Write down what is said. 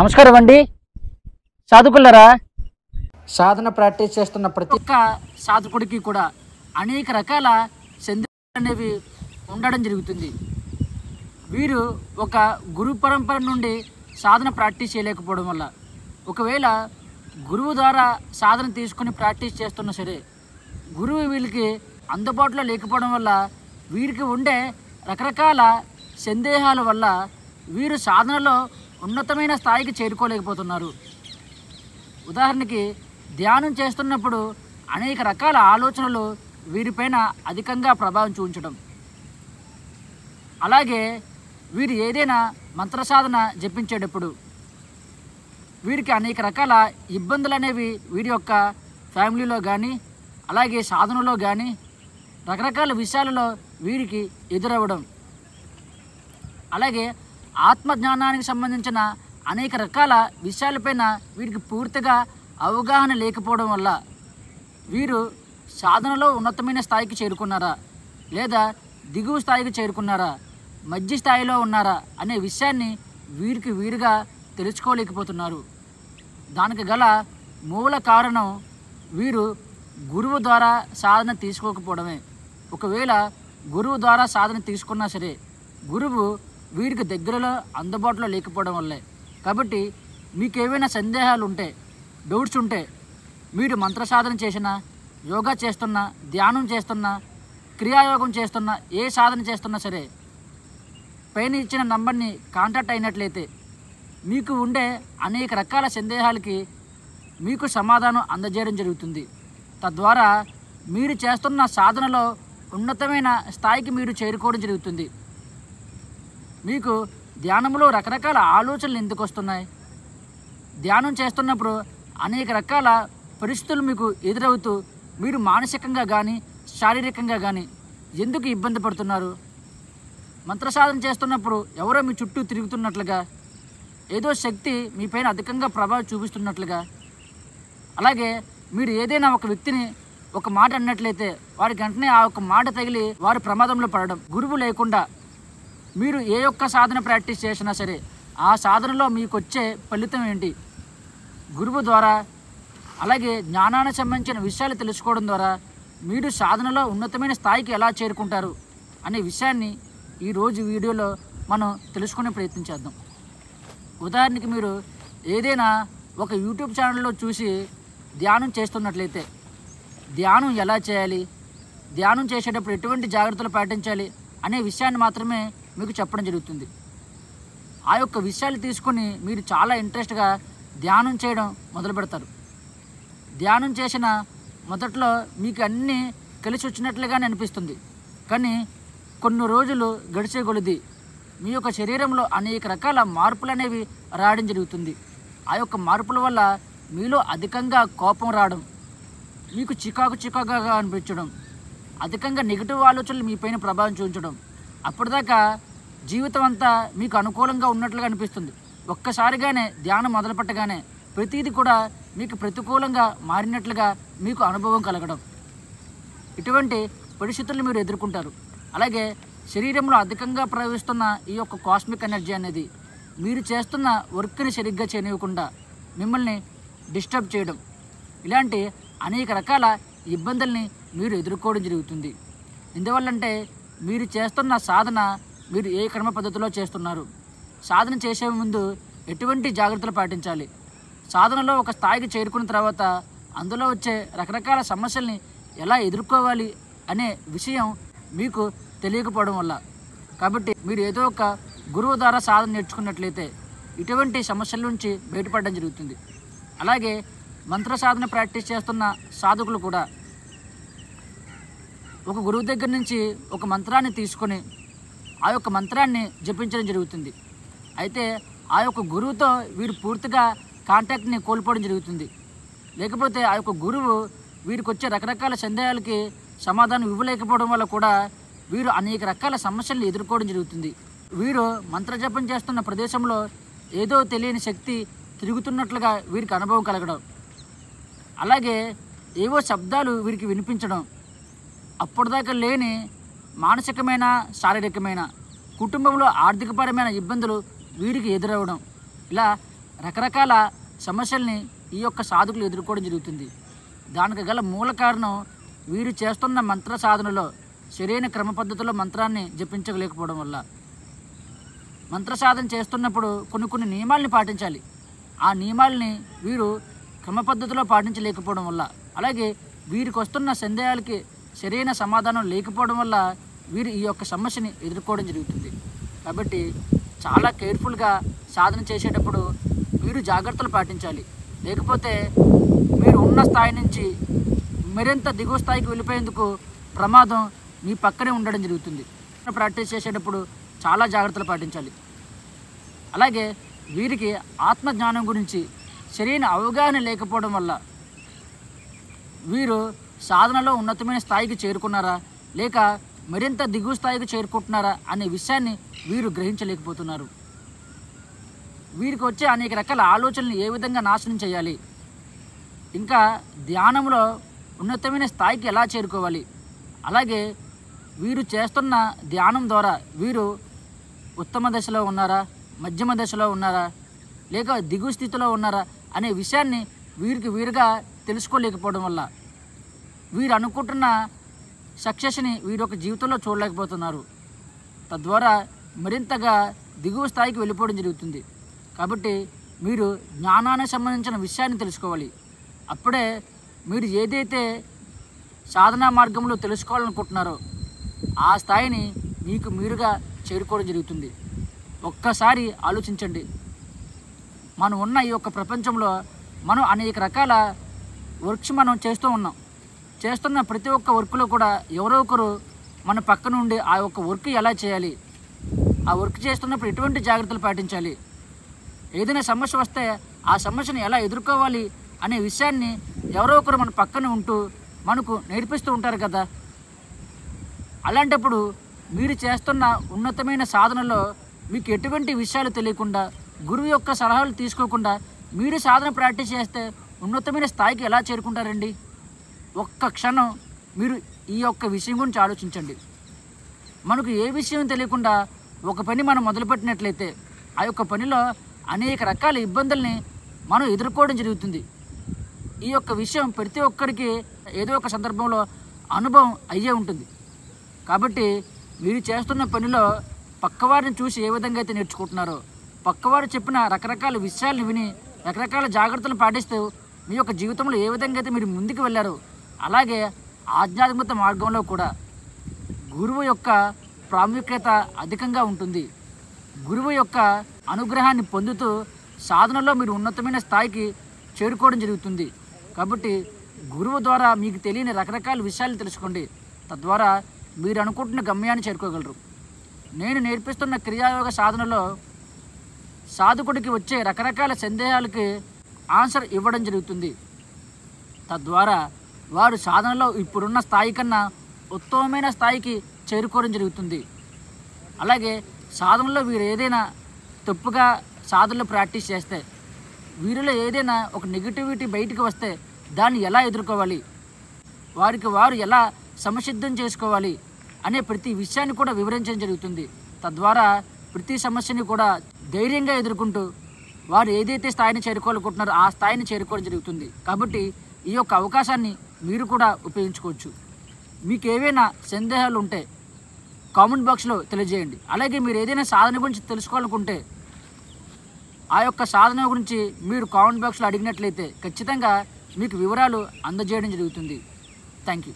నమస్కారం అండి సాధకులరా. సాధన ప్రాక్టీస్ చేస్తున్న ప్రతి ఒక్క సాధకుడికి కూడా అనేక రకాల సందేహాలు అనేవి ఉండడం జరుగుతుంది. వీరు ఒక గురు పరంపర నుండి సాధన ప్రాక్టీస్ చేయలేకపోవడం వల్ల, ఒకవేళ గురువు ద్వారా సాధన తీసుకుని ప్రాక్టీస్ చేస్తున్నా సరే గురువు వీళ్ళకి అందుబాటులో లేకపోవడం వల్ల వీరికి ఉండే రకరకాల సందేహాల వల్ల వీరు సాధనలో ఉన్నతమైన స్థాయికి చేరుకోలేకపోతున్నారు. ఉదాహరణకి ధ్యానం చేస్తున్నప్పుడు అనేక రకాల ఆలోచనలు వీరిపైన అధికంగా ప్రభావం చూపించడం, అలాగే వీరు ఏదైనా మంత్ర సాధన జపించేటప్పుడు వీరికి అనేక రకాల ఇబ్బందులు అనేవి వీరి యొక్క ఫ్యామిలీలో కానీ అలాగే సాధనలో కానీ రకరకాల విషయాలలో వీరికి ఎదురవ్వడం, అలాగే ఆత్మజ్ఞానానికి సంబంధించిన అనేక రకాల విషయాలపైన వీరికి పూర్తిగా అవగాహన లేకపోవడం వల్ల వీరు సాధనలో ఉన్నతమైన స్థాయికి చేరుకున్నారా లేదా దిగువ స్థాయికి చేరుకున్నారా, మధ్య స్థాయిలో ఉన్నారా అనే విషయాన్ని వీరికి వీరుగా తెలుసుకోలేకపోతున్నారు. దానికి గల మూల కారణం వీరు గురువు ద్వారా సాధన తీసుకోకపోవడమే. ఒకవేళ గురువు ద్వారా సాధన తీసుకున్నా సరే గురువు వీరికి దగ్గరలో అందుబాటులో లేకపోవడం వల్లే. కాబట్టి మీకు ఏవైనా సందేహాలు ఉంటే, డౌట్స్ ఉంటే, మీరు మంత్ర సాధన చేసినా, యోగా చేస్తున్నా, ధ్యానం చేస్తున్నా, క్రియాయోగం చేస్తున్నా, ఏ సాధన చేస్తున్నా సరే పైన ఇచ్చిన నంబర్ని కాంటాక్ట్ అయినట్లయితే మీకు ఉండే అనేక రకాల సందేహాలకి మీకు సమాధానం అందజేయడం జరుగుతుంది. తద్వారా మీరు చేస్తున్న సాధనలో ఉన్నతమైన స్థాయికి మీరు చేరుకోవడం జరుగుతుంది. మీకు ధ్యానంలో రకరకాల ఆలోచనలు ఎందుకు వస్తున్నాయి? ధ్యానం చేస్తున్నప్పుడు అనేక రకాల పరిస్థితులు మీకు ఎదురవుతూ మీరు మానసికంగా కానీ శారీరకంగా కానీ ఎందుకు ఇబ్బంది పడుతున్నారు? మంత్రసాధన చేస్తున్నప్పుడు ఎవరో మీ చుట్టూ తిరుగుతున్నట్లుగా, ఏదో శక్తి మీపైన అధికంగా ప్రభావం చూపిస్తున్నట్లుగా, అలాగే మీరు ఏదైనా ఒక వ్యక్తిని ఒక మాట అన్నట్లయితే వారికి వెంటనే ఆ ఒక మాట తగిలి వారు ప్రమాదంలో పడడం. గురువు లేకుండా మీరు ఏ ఒక్క సాధన ప్రాక్టీస్ చేసినా సరే ఆ సాధనలో మీకు వచ్చే ఫలితం ఏంటి? గురువు ద్వారా అలాగే జ్ఞానానికి సంబంధించిన విషయాలు తెలుసుకోవడం ద్వారా మీరు సాధనలో ఉన్నతమైన స్థాయికి ఎలా చేరుకుంటారు అనే విషయాన్ని ఈరోజు వీడియోలో మనం తెలుసుకునే ప్రయత్నం చేద్దాం. ఉదాహరణకి మీరు ఏదైనా ఒక యూట్యూబ్ ఛానల్లో చూసి ధ్యానం చేస్తున్నట్లయితే ధ్యానం ఎలా చేయాలి, ధ్యానం చేసేటప్పుడు ఎటువంటి జాగ్రత్తలు పాటించాలి అనే విషయాన్ని మాత్రమే మీకు చెప్పడం జరుగుతుంది. ఆ యొక్క విషయాలు తీసుకొని మీరు చాలా ఇంట్రెస్ట్గా ధ్యానం చేయడం మొదలు పెడతారు. ధ్యానం చేసిన మొదట్లో మీకు అన్నీ కలిసి వచ్చినట్లుగానే అనిపిస్తుంది. కానీ కొన్ని రోజులు గడిచే కొలది మీ యొక్క శరీరంలో అనేక రకాల మార్పులు అనేవి రావడం జరుగుతుంది. ఆ యొక్క మార్పుల వల్ల మీలో అధికంగా కోపం రావడం, మీకు చికాకుగా అనిపించడం, అధికంగా నెగిటివ్ ఆలోచనలు మీపైన ప్రభావం చూపించడం, అప్పటిదాకా జీవితం అంతా మీకు అనుకూలంగా ఉన్నట్లుగా అనిపిస్తుంది. ఒక్కసారిగానే ధ్యానం మొదలుపెట్టగానే ప్రతిదీ కూడా మీకు ప్రతికూలంగా మారినట్లుగా మీకు అనుభవం కలగడం, ఇటువంటి పరిస్థితులు మీరు ఎదుర్కొంటారు. అలాగే శరీరంలో అధికంగా ప్రవహిస్తున్న ఈ యొక్క కాస్మిక్ ఎనర్జీ అనేది మీరు చేస్తున్న వర్క్ని సరిగ్గా చేయనివ్వకుండా మిమ్మల్ని డిస్టర్బ్ చేయడం, ఇలాంటి అనేక రకాల ఇబ్బందుల్ని మీరు ఎదుర్కోవడం జరుగుతుంది. ఎందువల్లంటే మీరు చేస్తున్న సాధన మీరు ఏ కర్మ పద్ధతిలో చేస్తున్నారు, సాధన చేసే ముందు ఎటువంటి జాగ్రత్తలు పాటించాలి, సాధనలో ఒక స్థాయికి చేరుకున్న తర్వాత అందులో వచ్చే రకరకాల సమస్యల్ని ఎలా ఎదుర్కోవాలి అనే విషయం మీకు తెలియకపోవడం వల్ల. కాబట్టి మీరు ఏదో ఒక గురువు ద్వారా సాధన నేర్చుకున్నట్లయితే ఇటువంటి సమస్యల నుంచి బయటపడడం జరుగుతుంది. అలాగే మంత్ర సాధన ప్రాక్టీస్ చేస్తున్న సాధకులు కూడా ఒక గురువు దగ్గర నుంచి ఒక మంత్రాన్ని తీసుకొని ఆ యొక్క మంత్రాన్ని జపించడం జరుగుతుంది. అయితే ఆ యొక్క గురువుతో వీరు పూర్తిగా కాంటాక్ట్ని కోల్పోవడం జరుగుతుంది. లేకపోతే ఆ యొక్క గురువు వీరికి వచ్చే రకరకాల సందేహాలకి సమాధానం ఇవ్వలేకపోవడం వల్ల కూడా వీరు అనేక రకాల సమస్యలను ఎదుర్కోవడం జరుగుతుంది. వీరు మంత్రజపం చేస్తున్న ప్రదేశంలో ఏదో తెలియని శక్తి తిరుగుతున్నట్లుగా వీరికి అనుభవం కలగడం, అలాగే ఏవో శబ్దాలు వీరికి వినిపించడం, అప్పటిదాకా లేని మానసికమైన శారీరకమైన కుటుంబంలో ఆర్థికపరమైన ఇబ్బందులు వీరికి ఎదురవ్వడం, ఇలా రకరకాల సమస్యల్ని ఈ యొక్క సాధకులు ఎదుర్కోవడం జరుగుతుంది. దానికి గల మూల కారణం వీరు చేస్తున్న మంత్ర సాధనలో సరైన క్రమ పద్ధతిలో మంత్రాన్ని జపించలేకపోవడం వల్ల. మంత్ర సాధన చేస్తున్నప్పుడు కొన్ని నియమాల్ని పాటించాలి. ఆ నియమాల్ని వీరు క్రమ పద్ధతిలో పాటించలేకపోవడం వల్ల, అలాగే వీరికి వస్తున్న సందేహాలకి సరైన సమాధానం లేకపోవడం వల్ల వీరు ఈ యొక్క సమస్యని ఎదుర్కోవడం జరుగుతుంది. కాబట్టి చాలా కేర్ఫుల్గా సాధన చేసేటప్పుడు మీరు జాగ్రత్తలు పాటించాలి. లేకపోతే మీరు ఉన్న స్థాయి నుంచి మరింత దిగువ స్థాయికి వెళ్ళిపోయేందుకు ప్రమాదం మీ పక్కనే ఉండడం జరుగుతుంది. ప్రాక్టీస్ చేసేటప్పుడు చాలా జాగ్రత్తలు పాటించాలి. అలాగే వీరికి ఆత్మజ్ఞానం గురించి సరైన అవగాహన లేకపోవడం వల్ల వీరు సాధనలో ఉన్నతమైన స్థాయికి చేరుకున్నారా లేక మరింత దిగువ స్థాయికి చేరుకుంటున్నారా అనే విషయాన్ని వీరు గ్రహించలేకపోతున్నారు. వీరికి వచ్చే అనేక రకాల ఆలోచనలు ఏ విధంగా నాశనం చేయాలి, ఇంకా ధ్యానంలో ఉన్నతమైన స్థాయికి ఎలా చేరుకోవాలి, అలాగే వీరు చేస్తున్న ధ్యానం ద్వారా వీరు ఉత్తమ దశలో ఉన్నారా, మధ్యమ దశలో ఉన్నారా, లేక దిగువ స్థితిలో ఉన్నారా అనే విషయాన్ని వీరుగా తెలుసుకోలేకపోవడం వల్ల వీరు అనుకుంటున్న సక్సెస్ని వీరు ఒక జీవితంలో చూడలేకపోతున్నారు. తద్వారా మరింతగా దిగువ స్థాయికి వెళ్ళిపోవడం జరుగుతుంది. కాబట్టి మీరు జ్ఞానానికి సంబంధించిన విషయాన్ని తెలుసుకోవాలి. అప్పుడే మీరు ఏదైతే సాధనా మార్గంలో తెలుసుకోవాలనుకుంటున్నారో ఆ స్థాయిని మీకు మీరుగా చేరుకోవడం జరుగుతుంది. ఒక్కసారి ఆలోచించండి. మనం ఉన్న ఈ యొక్క ప్రపంచంలో మనం అనేక రకాల వర్క్స్ మనం చేస్తూ ఉన్నాం. చేస్తున్న ప్రతి ఒక్క వర్క్లో కూడా ఎవరో ఒకరు మన పక్క నుండి ఆ యొక్క వర్క్ ఎలా చేయాలి, ఆ వర్క్ చేస్తున్నప్పుడు ఎటువంటి జాగ్రత్తలు పాటించాలి, ఏదైనా సమస్య వస్తే ఆ సమస్యను ఎలా ఎదుర్కోవాలి అనే విషయాన్ని ఎవరో ఒకరు మన పక్కన ఉంటూ మనకు నేర్పిస్తూ ఉంటారు కదా. అలాంటప్పుడు మీరు చేస్తున్న ఉన్నతమైన సాధనలో మీకు ఎటువంటి విషయాలు తెలియకుండా, గురువు యొక్క సలహాలు తీసుకోకుండా మీరు సాధన ప్రాక్టీస్ చేస్తే ఉన్నతమైన స్థాయికి ఎలా చేరుకుంటారండి? ఒక్క క్షణం మీరు ఈ యొక్క విషయం గురించి ఆలోచించండి. మనకు ఏ విషయం తెలియకుండా ఒక పని మనం మొదలుపెట్టినట్లయితే ఆ యొక్క పనిలో అనేక రకాల ఇబ్బందుల్ని మనం ఎదుర్కోవడం జరుగుతుంది. ఈ యొక్క విషయం ప్రతి ఒక్కరికి ఏదో ఒక సందర్భంలో అనుభవం అయ్యే ఉంటుంది. కాబట్టి మీరు చేస్తున్న పనిలో పక్కవారిని చూసి ఏ విధంగా అయితే నేర్చుకుంటున్నారో, పక్కవారు చెప్పిన రకరకాల విషయాలను విని రకరకాల జాగ్రత్తలు పాటిస్తూ మీ యొక్క జీవితంలో ఏ విధంగా అయితే మీరు ముందుకు వెళ్ళారో, అలాగే ఆధ్యాత్మిక మార్గంలో కూడా గురువు యొక్క ప్రాముఖ్యత అధికంగా ఉంటుంది. గురువు యొక్క అనుగ్రహాన్ని పొందుతూ సాధనలో మీరు ఉన్నతమైన స్థాయికి చేరుకోవడం జరుగుతుంది. కాబట్టి గురువు ద్వారా మీకు తెలియని రకరకాల విషయాలు తెలుసుకోండి. తద్వారా మీరు అనుకుంటున్న గమ్యాన్ని చేరుకోగలరు. నేను నేర్పిస్తున్న క్రియాయోగ సాధనలో సాధకుడికి వచ్చే రకరకాల సందేహాలకి ఆన్సర్ ఇవ్వడం జరుగుతుంది. తద్వారా వారు సాధనలో ఇప్పుడున్న స్థాయి కన్నా ఉత్తమమైన స్థాయికి చేరుకోవడం జరుగుతుంది. అలాగే సాధనలో వీరు ఏదైనా తప్పుగా సాధనలో ప్రాక్టీస్ చేస్తే, వీరిలో ఏదైనా ఒక నెగిటివిటీ బయటికి వస్తే దాన్ని ఎలా ఎదుర్కోవాలి, వారు ఎలా సమసిద్ధం చేసుకోవాలి అనే ప్రతి విషయాన్ని కూడా వివరించడం జరుగుతుంది. తద్వారా ప్రతి సమస్యని కూడా ధైర్యంగా ఎదుర్కొంటూ వారు ఏదైతే స్థాయిని చేరుకోవాలనుకుంటున్నారో ఆ స్థాయిని చేరుకోవడం జరుగుతుంది. కాబట్టి ఈ యొక్క అవకాశాన్ని మీరు కూడా ఉపయోగించుకోవచ్చు. మీకు ఏవైనా సందేహాలు ఉంటే కామెంట్ బాక్స్లో తెలియజేయండి. అలాగే మీరు ఏదైనా సాధన గురించి తెలుసుకోవాలనుకుంటే ఆ యొక్క సాధన గురించి మీరు కామెంట్ బాక్స్లో అడిగినట్లయితే ఖచ్చితంగా మీకు వివరాలు అందజేయడం జరుగుతుంది. Thank you.